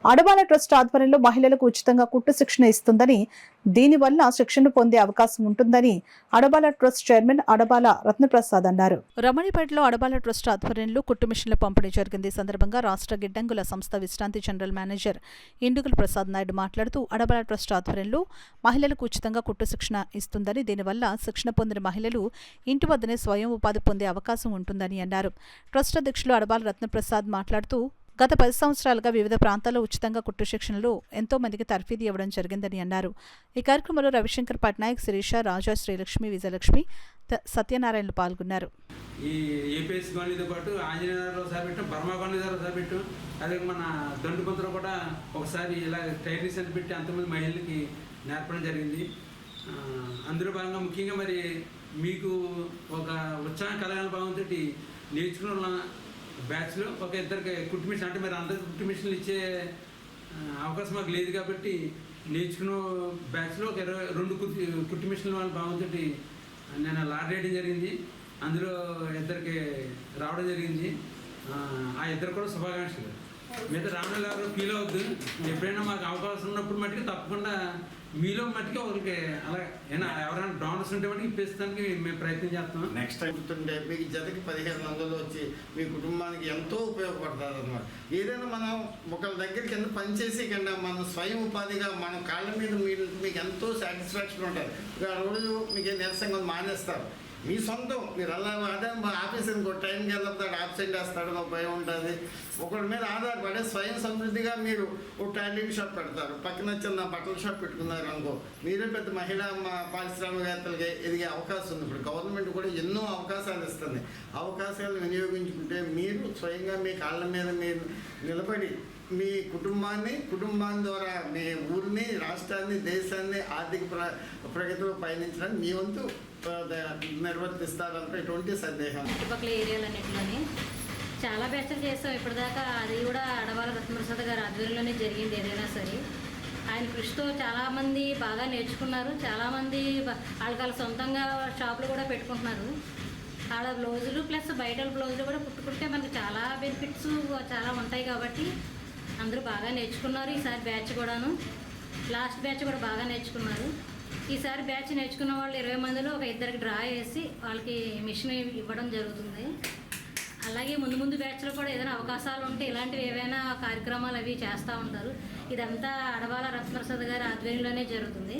Adabala trust ఆధ్వర్యంలో మహిళలకు ఉచితంగా కుట్టు శిక్షణ ఇస్తుందని, దీనివల్ల శిక్షణ పొందే అవకాశం ఉంటుందని అడబాల ట్రస్ట్ చైర్మన్ అడబాల రత్నప్రసాద్ అన్నారు. రమణిపేటలో అడబాల ట్రస్ట్ ఆధ్వర్యంలో కుట్టు మిషన్ల పంపిణీ జరిగింది. సందర్భంగా రాష్ట్ర గిడ్డంగుల సంస్థ విశ్రాంతి జనరల్ మేనేజర్ ఇండుగుల ప్రసాద్ నాయుడు మాట్లాడుతూ, అడబాల ట్రస్ట్ ఆధ్వర్యంలో మహిళలకు ఉచితంగా కుట్టు శిక్షణ ఇస్తుందని, దీనివల్ల శిక్షణ పొందిన మహిళలు ఇంటి వద్దనే స్వయం ఉపాధి పొందే అవకాశం ఉంటుందని అన్నారు. ట్రస్ట్ అధ్యక్షులు అడబాల రత్నప్రసాద్ మాట్లాడుతూ, గత 10 సంవత్సరాలుగా వివిధ ప్రాంతాల్లో ఉచితంగా కుట్టు శిక్షణలో ఎంతో మందికి తర్ఫీదు ఇవ్వడం జరిగిందని అన్నారు. ఈ కార్యక్రమంలో రవిశంకర్ పట్నాయక్, శిరీష, రాజా, శ్రీలక్ష్మి, విజయలక్ష్మి, సత్యనారాయణలు పాల్గొన్నారు. ఈ ఏపీఎస్ కాలనీతో పాటు ఆంజనేయనగర్లో ఒకసారి పెట్టాం, బర్మా కాలనీలో ఒకసారి పెట్టాం, అదే మన దొండుపంతలో కూడా ఒకసారి ఇలా ట్రైనింగ్ సెంటర్ పెట్టి అంతమంది మహిళలకి నేర్పడం జరిగింది. అందులో భాగంగా ముఖ్యంగా మరి మీకు ఒక ఉత్సాహం కలగాల భావంతో నేర్చుకున్న బ్యాచ్లో ఒక ఇద్దరికి కుట్టు మిషన్, అంటే మరి అందరికి కుట్టు మిషన్లు ఇచ్చే అవకాశం మాకు లేదు కాబట్టి నేర్చుకున్న బ్యాచ్లో ఒక 22 కుట్టు మిషన్ల వాళ్ళ భావంతో నేను లాట్ వేయడం జరిగింది. అందులో ఇద్దరికి రావడం జరిగింది. ఆ ఇద్దరు కూడా శుభాకాంక్షలు. మిగతా రావడం ఎవరు ఫీల్ అవద్దు. ఎప్పుడైనా మాకు అవకాశం ఉన్నప్పుడు మట్టుకు తప్పకుండా మీలో మట్టుకే ఒకరికి అలా ఎవరైనా డోనర్స్ ఉంటే మటుకు ఇప్పిస్తానికి మేము ప్రయత్నం చేస్తాం. నెక్స్ట్ టైం గుర్తుంటే మీకు జతకి 1500 వచ్చి మీ కుటుంబానికి ఎంతో ఉపయోగపడుతుంది అన్నమాట. ఏదైనా మనం ఒకళ్ళ దగ్గరికి ఎంత పనిచేసి కన్నా మనం స్వయం ఉపాధిగా మన కాళ్ళ మీద మీకు ఎంతో సాటిస్ఫాక్షన్ ఉంటుంది. ఆ రోజు మీకు నీరసంగా మానేస్తారు. మీ సొంతం మీరు అలా అదే మా ఆఫీస్ ఇంకో టైంకి వెళ్ళిపోతాడు, ఆబ్సెంట్ వేస్తాడు, మాకు భయం ఉంటుంది. ఒకరి మీద ఆధారపడే స్వయం సమృద్ధిగా మీరు ఒక టైలరింగ్ షాప్ పెడతారు, పక్కన చిన్న బట్టల షాప్ పెట్టుకున్నారు అనుకో, మీరే పెద్ద మహిళా పారిశ్రామికవేత్తలకి ఎదిగే అవకాశం ఉంది. ఇప్పుడు గవర్నమెంట్ కూడా ఎన్నో అవకాశాలు ఇస్తుంది. అవకాశాలు వినియోగించుకుంటే మీరు స్వయంగా మీ కాళ్ళ మీద మీరు నిలబడి మీ కుటుంబాన్ని ద్వారా మీ ఊరిని, రాష్ట్రాన్ని, దేశాన్ని ఆర్థిక ప్రగతిలో పయనించడానికి మీ వంతు నిర్వర్తిస్తారంటే ఎటువంటి సందేహం. చుట్టుపక్కల ఏరియాలన్నింటిలోని చాలా బ్యాచ్లు చేస్తాం ఇప్పటిదాకా. అది కూడా అడబాల రత్నప్రసాద్ గారి ఆధ్వర్యంలోనే జరిగింది. ఏదైనా సరే ఆయన కృషితో చాలామంది బాగా నేర్చుకున్నారు. చాలామంది వాళ్ళ సొంతంగా షాపులు కూడా పెట్టుకుంటున్నారు. ఆడ బ్లౌజులు ప్లస్ బయట బ్లౌజులు కూడా కుట్టుకుంటే మనకు చాలా బెనిఫిట్స్ చాలా ఉంటాయి కాబట్టి అందరూ బాగా నేర్చుకున్నారు. ఈసారి బ్యాచ్ కూడాను లాస్ట్ బ్యాచ్ కూడా బాగా నేర్చుకున్నారు. ఈసారి బ్యాచ్ నేర్చుకున్న వాళ్ళు 20 మందిలో ఒక ఇద్దరికి డ్రా చేసి వాళ్ళకి మిషన్ ఇవ్వడం జరుగుతుంది. అలాగే ముందు బ్యాచ్లో కూడా ఏదైనా అవకాశాలు ఉంటే ఇలాంటివి ఏవైనా కార్యక్రమాలు అవి చేస్తూ ఉంటారు. ఇదంతా అడబాల రత్నప్రసాద్ గారి ఆధ్వర్యంలోనే జరుగుతుంది.